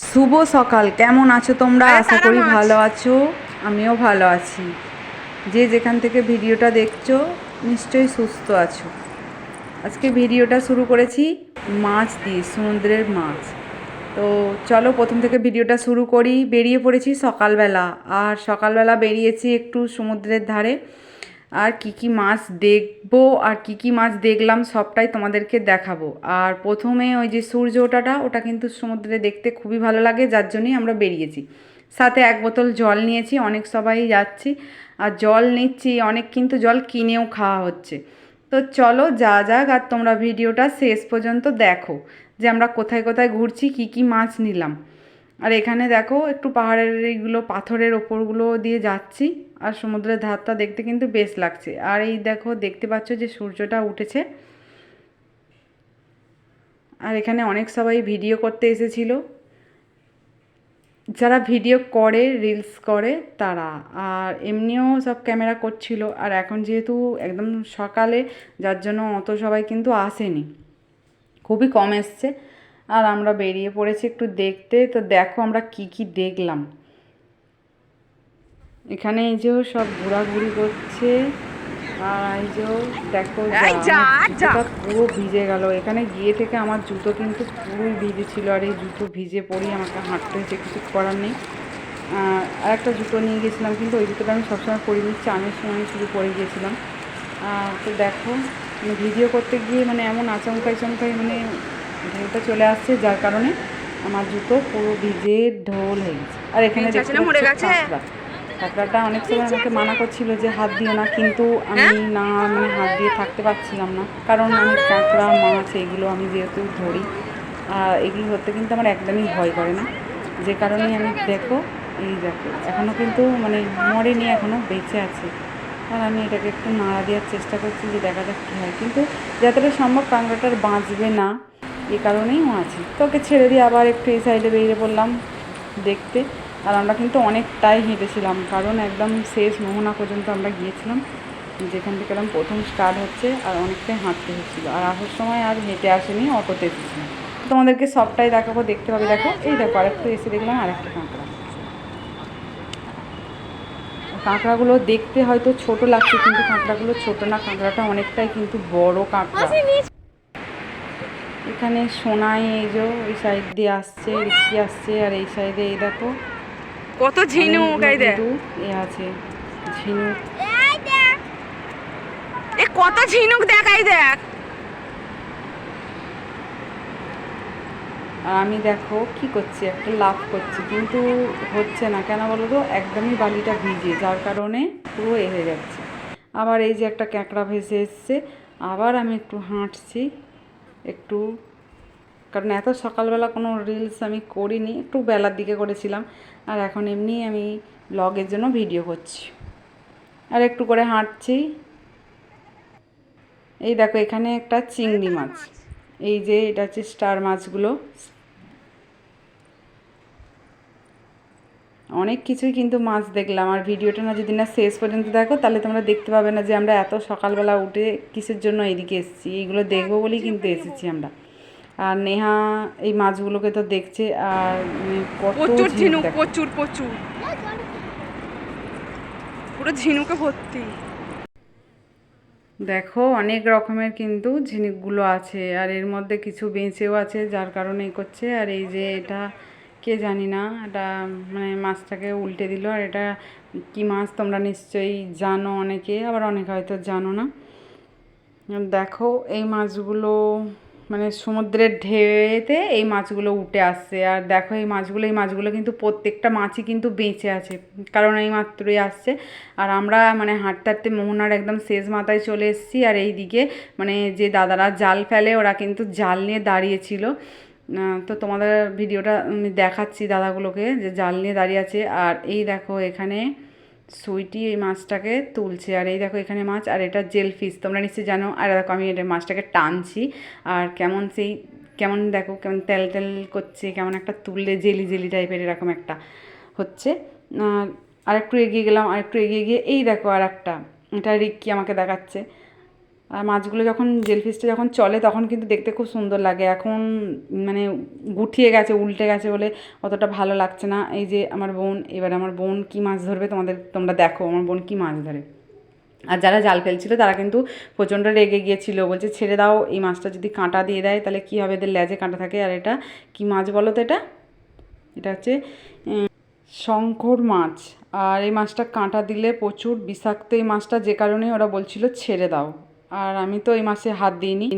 শুভ সকাল। কেমন আছো তোমরা? আরে আশা তারা করি মাছ। ভালো আছো। আমিও ভালো আছি। যে যেখান থেকে ভিডিওটা দেখছো নিশ্চয়ই সুস্থ আছো। আজকে ভিডিওটা শুরু করেছি মাছ দিয়ে, সমুদ্রের মাছ। তো চলো প্রথম থেকে ভিডিওটা শুরু করি। বেরিয়ে পড়েছি সকালবেলা, আর সকালবেলা বেরিয়েছি একটু সমুদ্রের ধারে। আর কি কি মাছ দেখবো আর কি কি মাছ দেখলাম সবটাই তোমাদেরকে দেখাবো। আর প্রথমে ওই যে সূর্য ওঠাটা, ওটা কিন্তু সমুদ্রে দেখতে খুবই ভালো লাগে, যার জন্যই আমরা বেরিয়েছি। সাথে এক বোতল জল নিয়েছি, অনেক সবাই যাচ্ছি আর জল নিচ্ছি, অনেক কিন্তু জল কিনেও খাওয়া হচ্ছে। তো চলো যা যাক, আর তোমরা ভিডিওটা শেষ পর্যন্ত দেখো যে আমরা কোথায় কোথায় ঘুরছি, কি কি মাছ নিলাম। আর এখানে দেখো একটু পাহাড়ের এইগুলো পাথরের ওপরগুলো দিয়ে যাচ্ছি, আর সমুদ্রের ধারটা দেখতে কিন্তু বেশ লাগছে। আর এই দেখো দেখতে পাচ্ছ যে সূর্যটা উঠেছে। আর এখানে অনেক সবাই ভিডিও করতে এসেছিলো, যারা ভিডিও করে রিলস করে তারা। আর এমনিও সব ক্যামেরা করছিল। আর এখন যেহেতু একদম সকালে, যার জন্য অত সবাই কিন্তু আসেনি, খুবই কম এসছে। আর আমরা বেরিয়ে পড়েছি একটু দেখতে। তো দেখো আমরা কি কি দেখলাম। এখানে এই যে সব ঘোরাঘুরি করছে। আর এই যে দেখো, যা এই যা আমার যা। জুতোটা পুরো ভিজে গেল। এখানে গিয়ে থেকে আমার জুতো কিন্তু পুরোই ভিজে ছিল। আর এই জুতো ভিজে পড়েই আমাকে হাঁটতে হয়েছে, কিছু করার নেই। আর একটা জুতো নিয়ে গেছিলাম, কিন্তু ওই জুতোটা আমি সবসময় পরিনি, চানের সময় শুধু পরে গিয়েছিলাম। তো দেখো ভিডিও করতে গিয়ে মানে এমন আচমকাই চমকাই মানে ঢেউটা চলে আসছে, যার কারণে আমার জুতো পুরো ভিজে ঢোল হয়ে গেছে। আর এখানে দেখতে না মরে পাচ্ছ গেছে। কাঁকড়া। কাঁকড়াটা অনেক সময় আমাকে মানা করছিল যে হাত দিও না, কিন্তু আমি হ্যাঁ না মানে হাত দিয়ে থাকতে পারছিলাম না, কারণ আমি কাঁকড়া মাছ এগুলো আমি যেহেতু ধরি, এগুলো ধরতে কিন্তু আমার একদমই ভয় করে না। যে কারণেই আমি দেখো, এই দেখো এখনও কিন্তু মানে মরেনি, এখনও বেঁচে আছে। আর আমি এটাকে একটু নাড়া দেওয়ার চেষ্টা করছি যে দেখা যাক কী হয়, কিন্তু যতটা সম্ভব কাঁকড়াটার বাঁচবে না, এই কারণেই ও আছে। তো ওকে ছেড়ে দিয়ে আবার একটু এই সাইডে বেরিয়ে পড়লাম দেখতে। আর আমরা কিন্তু অনেকটাই হেঁটেছিলাম, কারণ একদম শেষ মোহনা পর্যন্ত আমরা গিয়েছিলাম, যেখান থেকে এরকম প্রথম স্টার্ট হচ্ছে। আর অনেকটাই হাঁটতে হচ্ছিলো। আর আসার সময় আর হেঁটে আসেনি, অটোতে এসেছিলাম। তোমাদেরকে সবটাই দেখাবো, দেখতে পাবে। দেখো এই দেখো আরেকটু এসে দেখলাম আরেকটা কাঁকড়া। কাঁকড়াগুলো দেখতে হয়তো ছোট লাগছে, কিন্তু কাঁকড়াগুলো ছোট না, কাঁকড়াটা অনেকটাই কিন্তু বড় কাঁকড়া। এখানে সোনাই এই যে ওই সাইড দিয়ে আসছে, রিক্কি আসছে। আর এই সাইডে এই দেখো কত ঝিনুক, অনেকগুলো এই দেখ। কিন্তু আছে, ঝিনুক। এ কত ঝিনুক দেখ, এই দেখ। আর আমি দেখো কি করছি, একটা লাফ করছি, কিন্তু হচ্ছে না কেন বলো তো, একদমই বালিটা ভিজে, যার কারণে পুরো হয়ে যাচ্ছে। আবার এই যে একটা ক্যাঁকড়া ভেসে এসছে। আবার আমি একটু হাঁটছি একটু, কারণ এত সকালবেলা কোনো রিলস আমি করিনি, একটু বেলার দিকে করেছিলাম। আর এখন এমনি আমি ব্লগের জন্য ভিডিও করছি। আর একটু করে হাঁটছি। এই দেখো এখানে একটা চিংড়ি মাছ, এই যে এটা হচ্ছে স্টার মাছগুলো। অনেক কিছুই কিন্তু মাছ দেখলাম। আর ভিডিওটা না যদি না শেষ পর্যন্ত দেখো, তাহলে তোমরা দেখতে পাবে না যে আমরা এত সকালবেলা উঠে কিসের জন্য এদিকে এসেছি। এইগুলো দেখবো বলেই কিন্তু এসেছি আমরা। আর নেহা এই মাছগুলোকে তো দেখছে। আর কত প্রচুর ঝিনুক ঝিনুক, দেখো। প্রচুর প্রচুর, পুরো ঝিনুকে ভর্তি। দেখো অনেক রকমের কিন্তু ঝিনুকগুলো আছে, আর এর মধ্যে কিছু বেঁচেও আছে, যার কারণে এই করছে। আর এই যে এটা কে জানি না, এটা মানে মাছটাকে উল্টে দিল। আর এটা কি মাছ তোমরা নিশ্চয়ই জানো, অনেকে আবার অনেকে হয়তো জানো না। দেখো এই মাছগুলো মানে সমুদ্রের ঢেউতে এই মাছগুলো উঠে আসছে। আর দেখো এই মাছগুলো কিন্তু প্রত্যেকটা মাছই কিন্তু বেঁচে আছে, কারণ এই মাত্রই আসছে। আর আমরা মানে হাঁটতে হাঁটতে মোহনার একদম শেষ মাথায় চলে এসেছি। আর এই দিকে মানে যে দাদারা জাল ফেলে, ওরা কিন্তু জাল নিয়ে দাঁড়িয়েছিল। তো তোমাদের ভিডিওটা আমি দেখাচ্ছি দাদাগুলোকে, যে জাল নিয়ে দাঁড়িয়ে আছে। আর এই দেখো এখানে সুইটি এই মাছটাকে তুলছে। আর এই দেখো এখানে মাছ, আর এটা জেলফিশ, তোমরা নিশ্চয়ই জানো। আর দেখো আমি এটা মাছটাকে টানছি, আর কেমন দেখো কেমন তেল তেল করছে, কেমন একটা তুললে জেলি জেলি টাইপের এরকম একটা হচ্ছে। আর একটু এগিয়ে গেলাম, আর একটু এগিয়ে গিয়ে এই দেখো আর একটা, এটা রিক্কি আমাকে দেখাচ্ছে। আর মাছগুলো যখন জেলফিশটা যখন চলে তখন কিন্তু দেখতে খুব সুন্দর লাগে। এখন মানে গুটিয়ে গেছে, উল্টে গেছে বলে অতটা ভালো লাগছে না। এই যে আমার বোন, এবার আমার বোন কী মাছ ধরবে তোমরা দেখো আমার বোন কী মাছ ধরে। আর যারা জাল ফেলছিল তারা কিন্তু প্রচণ্ড রেগে গিয়েছিল, বলছে ছেড়ে দাও, এই মাছটা যদি কাঁটা দিয়ে দেয় তাহলে কী হবে, এদের লেজে কাঁটা থাকে। আর এটা কী মাছ বলো তো, এটা হচ্ছে শঙ্কর মাছ। আর এই মাছটা কাঁটা দিলে প্রচুর বিষাক্ত এই মাছটা, যে কারণে ওরা বলছিল ছেড়ে দাও। আর আমি তো এই মাছে হাত দিইনি।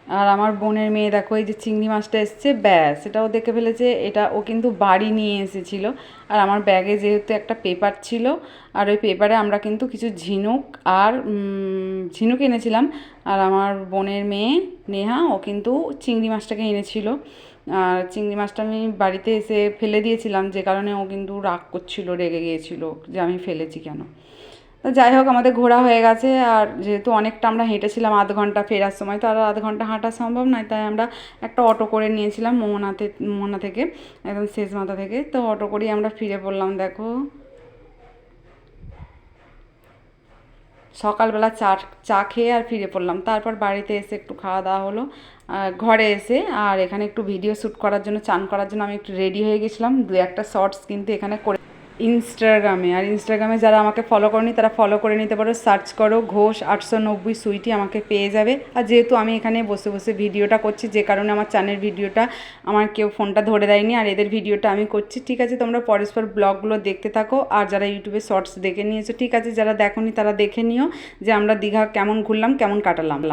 আর আমার বোনের মেয়ে দেখো এই যে চিংড়ি মাছটা এসছে, ব্যাস এটাও দেখে ফেলেছে। এটা ও কিন্তু বাড়ি নিয়ে এসেছিলো। আর আমার ব্যাগে যেহেতু একটা পেপার ছিল, আর ওই পেপারে আমরা কিন্তু কিছু ঝিনুক আর ঝিনুক এনেছিলাম। আর আমার বোনের মেয়ে নেহা ও কিন্তু চিংড়ি মাছটাকে এনেছিল। আর চিংড়ি মাছটা আমি বাড়িতে এসে ফেলে দিয়েছিলাম, যে কারণে ও কিন্তু রাগ করছিল, রেগে গিয়েছিল যে আমি ফেলেছি কেন। তো যাই হোক, আমাদের ঘোরা হয়ে গেছে। আর যেহেতু অনেকটা আমরা হেঁটেছিলাম, আধ ঘন্টা ফেরার সময় তো আর আধ ঘন্টা হাঁটা সম্ভব নয়, তাই আমরা একটা অটো করে নিয়েছিলাম মোহনা থেকে, একদম শেষ মাথা থেকে। তো অটো করেই আমরা ফিরে পড়লাম। দেখো সকালবেলা চা খেয়ে আর ফিরে পড়লাম। তারপর বাড়িতে এসে একটু খাওয়া দাওয়া হলো, ঘরে এসে আর এখানে একটু ভিডিও শ্যুট করার জন্য, চান করার জন্য আমি একটু রেডি হয়ে গেছিলাম। দু একটা শর্টস কিন্তু এখানে করে ইনস্টাগ্রামে। আর ইনস্টাগ্রামে যারা আমাকে ফলো করনি তারা ফলো করে নিতে পারো, সার্চ করো ঘোষ 890 সুইটি, আমাকে পেয়ে যাবে। আর যেহেতু আমি এখানে বসে বসে ভিডিওটা করছি, যে কারণে আমার চ্যানেল ভিডিওটা আমার কেউ ফোনটা ধরে দেয়নি, আর এদের ভিডিওটা আমি করছি। ঠিক আছে, তোমরা পরস্পর ব্লগগুলো দেখতে থাকো। আর যারা ইউটিউবে শর্টস দেখে নিয়েছো ঠিক আছে, যারা দেখোনি তারা দেখে নিও যে আমরা দীঘা কেমন ঘুরলাম, কেমন কাটালাম।